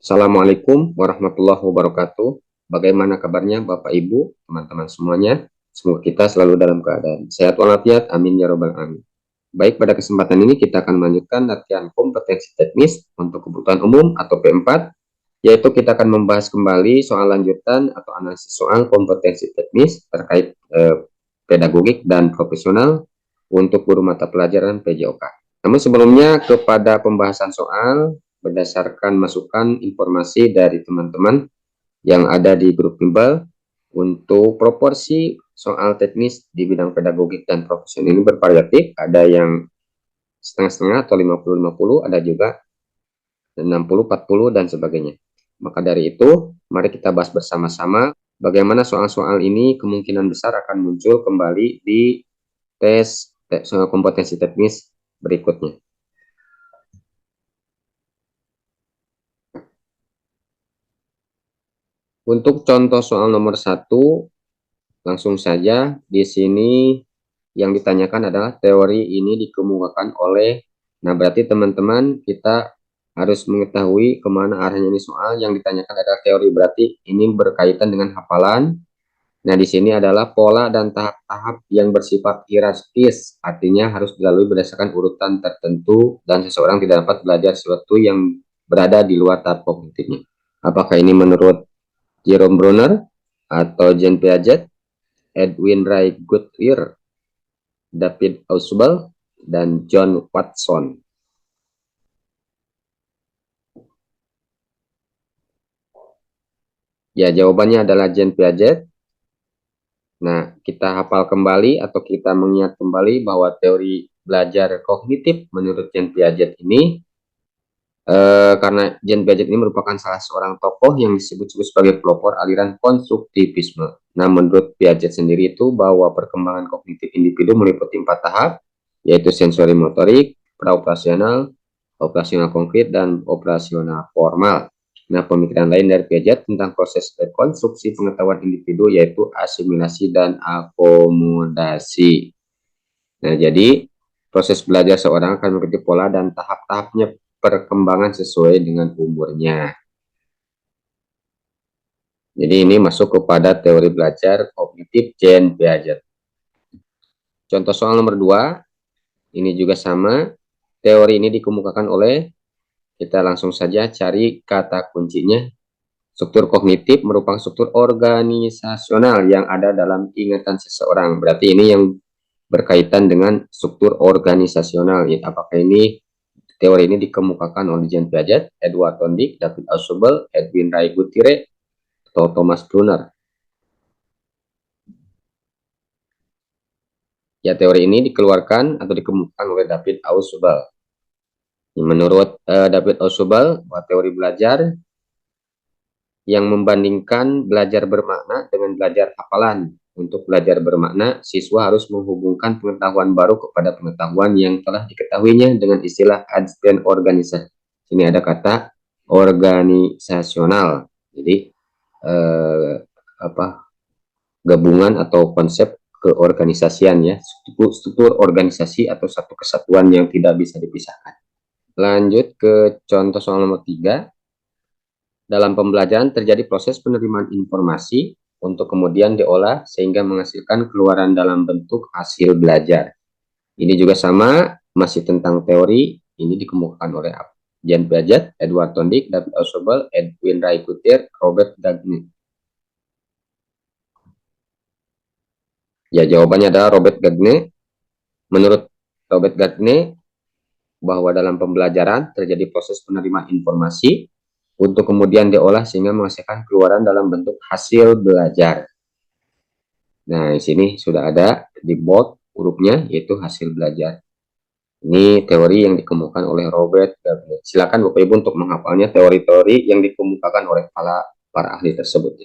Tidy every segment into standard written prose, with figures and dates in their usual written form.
Assalamualaikum warahmatullahi wabarakatuh. Bagaimana kabarnya Bapak Ibu, teman-teman semuanya? Semoga kita selalu dalam keadaan sehat walafiat. Amin ya robbal alamin. Baik, pada kesempatan ini kita akan melanjutkan latihan kompetensi teknis untuk kebutuhan umum atau P4, yaitu kita akan membahas kembali soal lanjutan atau analisis soal kompetensi teknis terkait pedagogik dan profesional untuk guru mata pelajaran PJOK. Namun sebelumnya, kepada pembahasan soal berdasarkan masukan informasi dari teman-teman yang ada di grup bimbel, untuk proporsi soal teknis di bidang pedagogik dan profesional ini bervariatif, ada yang setengah-setengah atau 50-50, ada juga 60-40 dan sebagainya. Maka dari itu, mari kita bahas bersama-sama bagaimana soal-soal ini kemungkinan besar akan muncul kembali di tes kompetensi teknis berikutnya. Untuk contoh soal nomor 1, langsung saja di sini yang ditanyakan adalah teori ini dikemukakan oleh, nah berarti teman-teman kita harus mengetahui kemana arahnya ini soal. Yang ditanyakan adalah teori, berarti ini berkaitan dengan hafalan. Nah di sini adalah pola dan tahap-tahap yang bersifat hierarkis, artinya harus dilalui berdasarkan urutan tertentu dan seseorang tidak dapat belajar sesuatu yang berada di luar tahap kognitifnya. Apakah ini menurut Jerome Bruner atau Jean Piaget, Edwin Ray Goodyear, David Ausubel, dan John Watson? Ya, jawabannya adalah Jean Piaget. Nah, kita hafal kembali atau kita mengingat kembali bahwa teori belajar kognitif menurut Jean Piaget ini, karena Jean Piaget ini merupakan salah seorang tokoh yang disebut-sebut sebagai pelopor aliran konstruktivisme. Nah, menurut Piaget sendiri itu bahwa perkembangan kognitif individu meliputi 4 tahap, yaitu sensori motorik, praoperasional, operasional konkret, dan operasional formal. Nah, pemikiran lain dari Piaget tentang proses rekonstruksi pengetahuan individu yaitu asimilasi dan akomodasi. Nah, jadi proses belajar seorang akan mengikuti pola dan tahap-tahapnya perkembangan sesuai dengan umurnya. Jadi ini masuk kepada teori belajar kognitif Jean Piaget. Contoh soal nomor 2, ini juga sama. Teori ini dikemukakan oleh, kita langsung saja cari kata kuncinya. Struktur kognitif merupakan struktur organisasional yang ada dalam ingatan seseorang. Berarti ini yang berkaitan dengan struktur organisasional. Apakah ini teori ini dikemukakan oleh Jean Piaget, Edward Thorndike, David Ausubel, Edwin Ray Goodyear, atau Thomas Brunner? Ya, teori ini dikeluarkan atau dikemukakan oleh David Ausubel. Menurut David Ausubel, teori belajar yang membandingkan belajar bermakna dengan belajar hafalan. Untuk belajar bermakna, siswa harus menghubungkan pengetahuan baru kepada pengetahuan yang telah diketahuinya dengan istilah adjuvant organisasi. Ini ada kata organisasional. Jadi gabungan atau konsep keorganisasian ya, struktur organisasi atau satu kesatuan yang tidak bisa dipisahkan. Lanjut ke contoh soal nomor 3. Dalam pembelajaran terjadi proses penerimaan informasi untuk kemudian diolah sehingga menghasilkan keluaran dalam bentuk hasil belajar. Ini juga sama, masih tentang teori. Ini dikemukakan oleh Jean Piaget, Edward Thorndike, David Ausubel, Edwin Ray Goodyear, Robert Gagne. Ya, jawabannya adalah Robert Gagne. Menurut Robert Gagne, bahwa dalam pembelajaran terjadi proses penerimaan informasi untuk kemudian diolah sehingga menghasilkan keluaran dalam bentuk hasil belajar. Nah, di sini sudah ada di bold hurufnya, yaitu hasil belajar. Ini teori yang dikemukakan oleh Robert Gagne. Silakan Bapak Ibu untuk menghafalnya teori-teori yang dikemukakan oleh para ahli tersebut.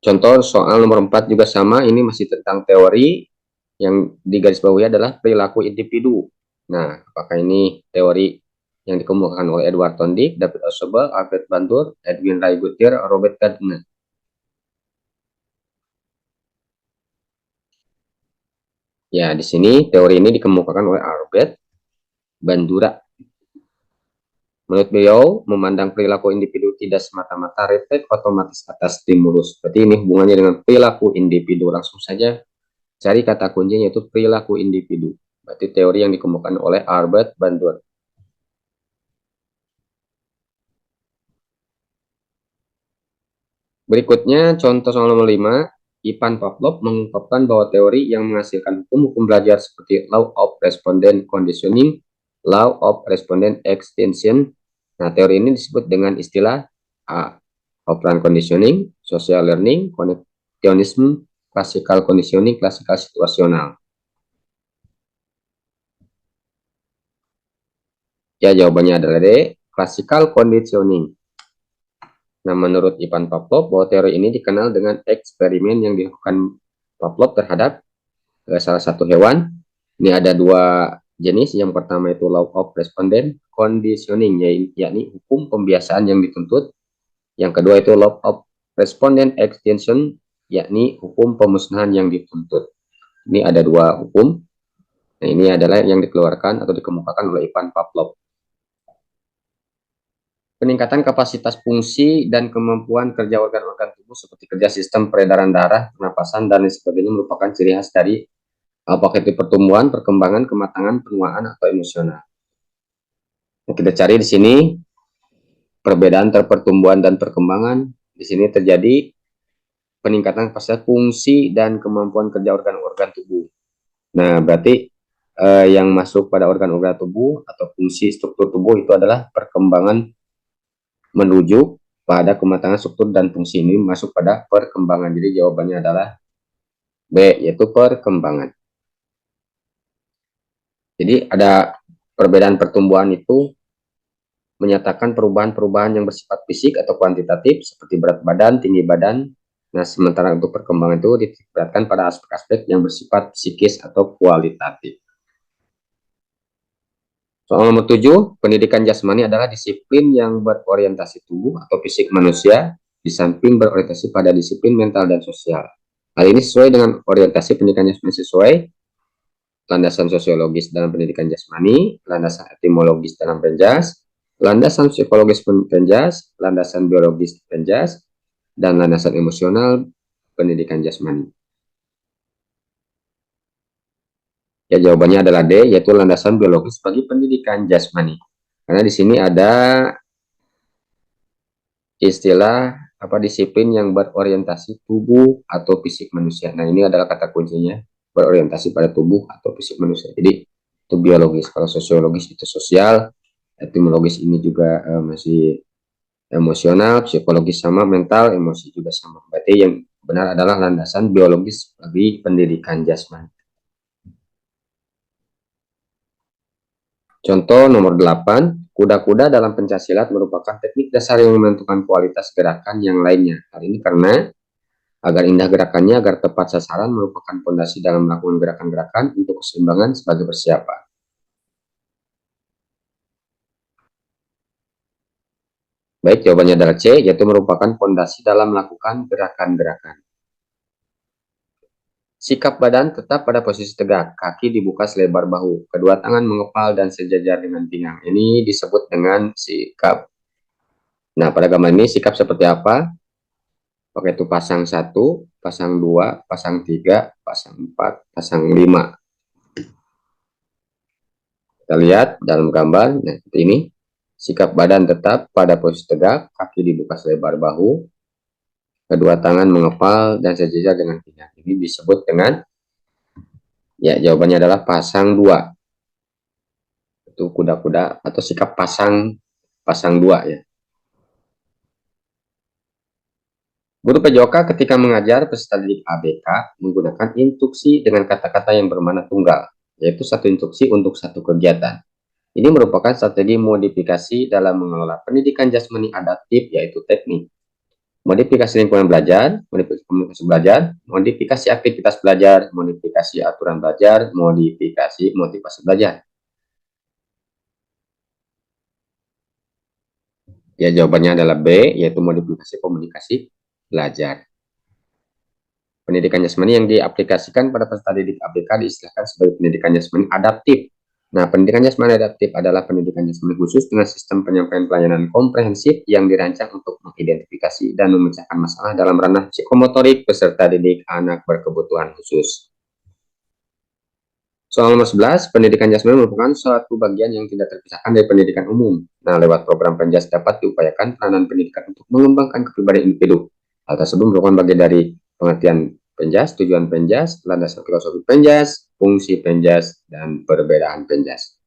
Contoh soal nomor 4 juga sama, ini masih tentang teori. Yang digarisbawahi adalah perilaku individu. Nah, apakah ini teori yang dikemukakan oleh Edward Thorndike, David Ausubel, Alfred Bandura, Edwin Ray Goodyear, Robert Gardner? Ya, di sini teori ini dikemukakan oleh Albert. Bandura. Menurut beliau, memandang perilaku individu tidak semata-mata refleks otomatis atas stimulus. Berarti ini hubungannya dengan perilaku individu. Langsung saja cari kata kuncinya yaitu perilaku individu. Berarti teori yang dikemukakan oleh Albert Bandura. Berikutnya, contoh soal nomor 5, Ivan Pavlov mengungkapkan bahwa teori yang menghasilkan hukum-hukum belajar seperti law of respondent conditioning, law of respondent extension. Nah, teori ini disebut dengan istilah A. Operant conditioning, social learning, connectionism, classical conditioning, classical situasional. Ya, jawabannya adalah D. Classical conditioning. Nah, menurut Ivan Pavlov, bahwa teori ini dikenal dengan eksperimen yang dilakukan Pavlov terhadap salah satu hewan. Ini ada dua jenis. Yang pertama itu law of respondent conditioning, yakni hukum pembiasaan yang dituntut. Yang kedua itu law of respondent extension, yakni hukum pemusnahan yang dituntut. Ini ada dua hukum. Nah, ini adalah yang dikeluarkan atau dikemukakan oleh Ivan Pavlov. Peningkatan kapasitas fungsi dan kemampuan kerja organ-organ tubuh seperti kerja sistem peredaran darah, pernapasan, dan lain sebagainya merupakan ciri khas dari apakah itu pertumbuhan, perkembangan, kematangan, penuaan, atau emosional. Nah, kita cari di sini perbedaan antara pertumbuhan dan perkembangan. Di sini terjadi peningkatan kapasitas fungsi dan kemampuan kerja organ-organ tubuh. Nah, berarti yang masuk pada organ-organ tubuh atau fungsi struktur tubuh itu adalah perkembangan menuju pada kematangan struktur dan fungsi. Ini masuk pada perkembangan. Jadi jawabannya adalah B, yaitu perkembangan. Jadi ada perbedaan pertumbuhan itu menyatakan perubahan-perubahan yang bersifat fisik atau kuantitatif seperti berat badan, tinggi badan. Nah, sementara untuk perkembangan itu diperhatikan pada aspek-aspek yang bersifat psikis atau kualitatif. Soal nomor 7, pendidikan jasmani adalah disiplin yang berorientasi tubuh atau fisik manusia di samping berorientasi pada disiplin mental dan sosial. Hal ini sesuai dengan orientasi pendidikan jasmani sesuai landasan sosiologis dalam pendidikan jasmani, landasan etimologis dalam penjas, landasan psikologis penjas, landasan biologis penjas, dan landasan emosional pendidikan jasmani. Ya, jawabannya adalah D, yaitu landasan biologis bagi pendidikan jasmani. Karena di sini ada istilah disiplin yang berorientasi tubuh atau fisik manusia. Nah, ini adalah kata kuncinya, berorientasi pada tubuh atau fisik manusia. Jadi itu biologis. Kalau sosiologis itu sosial, etimologis ini juga masih emosional, psikologis sama, mental, emosi juga sama. Berarti yang benar adalah landasan biologis bagi pendidikan jasmani. Contoh nomor 8, kuda-kuda dalam pencaksilat merupakan teknik dasar yang menentukan kualitas gerakan yang lainnya. Hal ini karena agar indah gerakannya, agar tepat sasaran merupakan fondasi dalam melakukan gerakan-gerakan untuk keseimbangan sebagai persiapan. Baik, jawabannya adalah C, yaitu merupakan fondasi dalam melakukan gerakan-gerakan. Sikap badan tetap pada posisi tegak, kaki dibuka selebar bahu, kedua tangan mengepal dan sejajar dengan pinggang. Ini disebut dengan sikap. Nah, pada gambar ini sikap seperti apa? Pakai itu pasang 1, pasang 2, pasang 3, pasang 4, pasang 5. Kita lihat dalam gambar, nah seperti ini. Sikap badan tetap pada posisi tegak, kaki dibuka selebar bahu, kedua tangan mengepal dan sejajar dengan pinggang. Ini disebut dengan, ya jawabannya adalah pasang 2. Itu kuda-kuda atau sikap pasang 2 ya. Guru PJOK ketika mengajar peserta didik ABK menggunakan instruksi dengan kata-kata yang bermakna tunggal, yaitu satu instruksi untuk satu kegiatan. Ini merupakan strategi modifikasi dalam mengelola pendidikan jasmani adaptif, yaitu teknik modifikasi lingkungan belajar, modifikasi komunikasi belajar, modifikasi aktivitas belajar, modifikasi aturan belajar, modifikasi motivasi belajar. Ya, jawabannya adalah B, yaitu modifikasi komunikasi belajar. Pendidikan jasmani yang diaplikasikan pada peserta didik ABK diistilahkan sebagai pendidikan jasmani adaptif. Nah, pendidikan jasmani adaptif adalah pendidikan jasmani khusus dengan sistem penyampaian pelayanan komprehensif yang dirancang untuk mengidentifikasi dan memecahkan masalah dalam ranah psikomotorik peserta didik anak berkebutuhan khusus. Soal nomor 11, pendidikan jasmani merupakan suatu bagian yang tidak terpisahkan dari pendidikan umum. Nah, lewat program Penjas dapat diupayakan peranan pendidikan untuk mengembangkan kepribadian individu. Hal tersebut merupakan bagian dari pengertian Penjas, tujuan Penjas, landasan filosofi Penjas, fungsi Penjas, dan perbedaan Penjas.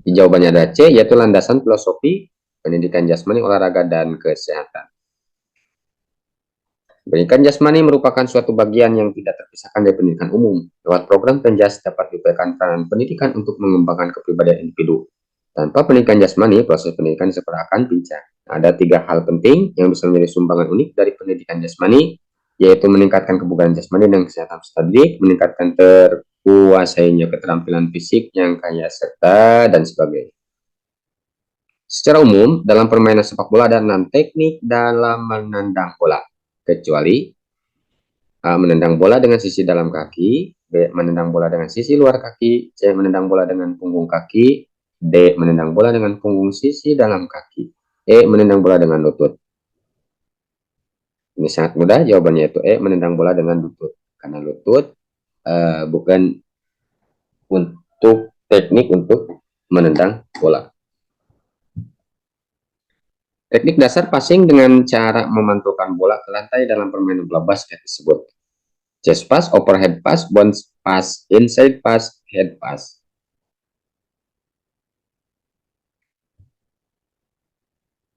Di jawabannya ada C, yaitu landasan filosofi pendidikan jasmani, olahraga, dan kesehatan. Pendidikan jasmani merupakan suatu bagian yang tidak terpisahkan dari pendidikan umum. Lewat program Penjas dapat diupayakan peranan pendidikan untuk mengembangkan kepribadian individu. Tanpa pendidikan jasmani, proses pendidikan seakan pincang. Ada 3 hal penting yang bisa menjadi sumbangan unik dari pendidikan jasmani, yaitu meningkatkan kebugaran jasmani dan kesehatan peserta didik, meningkatkan terkuasainya keterampilan fisik yang kaya serta dan sebagainya. Secara umum, dalam permainan sepak bola ada 6 teknik dalam menendang bola, kecuali A. Menendang bola dengan sisi dalam kaki, B. Menendang bola dengan sisi luar kaki, C. Menendang bola dengan punggung kaki, D. Menendang bola dengan punggung sisi dalam kaki, E. Menendang bola dengan lutut. Ini sangat mudah, jawabannya itu E. Menendang bola dengan lutut. Karena lutut bukan untuk teknik untuk menendang bola. Teknik dasar passing dengan cara memantulkan bola ke lantai dalam permainan bola basket disebut chest pass, overhead pass, bounce pass, inside pass, head pass.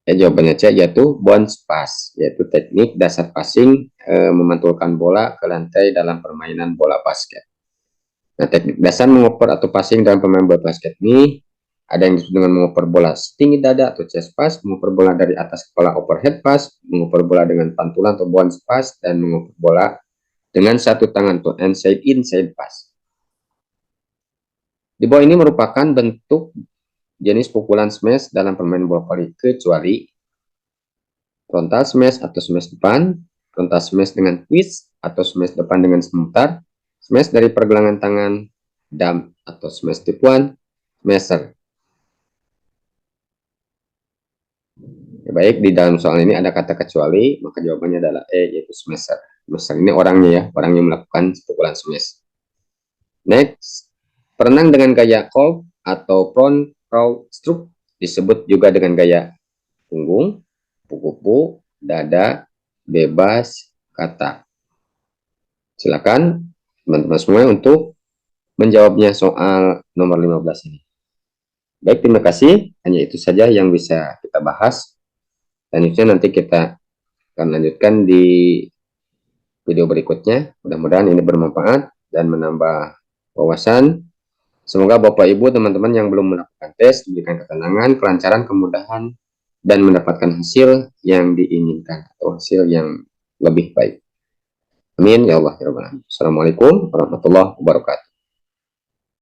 Jawabannya C, yaitu bounce pass, yaitu teknik dasar passing memantulkan bola ke lantai dalam permainan bola basket. Nah, teknik dasar mengoper atau passing dalam permainan bola basket ini ada yang disebut dengan mengoper bola setinggi dada atau chest pass, mengoper bola dari atas kepala overhead pass, mengoper bola dengan pantulan atau bounce pass, dan mengoper bola dengan satu tangan atau inside pass. Di bawah ini merupakan bentuk jenis pukulan smash dalam permainan bola voli, kecuali frontal smash atau smash depan, frontal smash dengan twist atau smash depan dengan semutar, smash dari pergelangan tangan, dump atau smash tipuan, smasher. Ya, baik, di dalam soal ini ada kata kecuali, maka jawabannya adalah E, yaitu smasher. Smasher ini orangnya ya, orang yang melakukan pukulan smash. Next, berenang dengan gaya kolb atau front crawl stroke disebut juga dengan gaya punggung, kuku, dada, bebas, kata. Silakan teman-teman semua untuk menjawabnya soal nomor 15 ini. Baik, terima kasih. Hanya itu saja yang bisa kita bahas. Selanjutnya nanti kita akan lanjutkan di video berikutnya. Mudah-mudahan ini bermanfaat dan menambah wawasan. Semoga Bapak Ibu teman-teman yang belum melakukan tes diberikan ketenangan, kelancaran, kemudahan, dan mendapatkan hasil yang diinginkan atau hasil yang lebih baik. Amin ya Allah ya Rabbal Alamin. Assalamualaikum warahmatullahi wabarakatuh.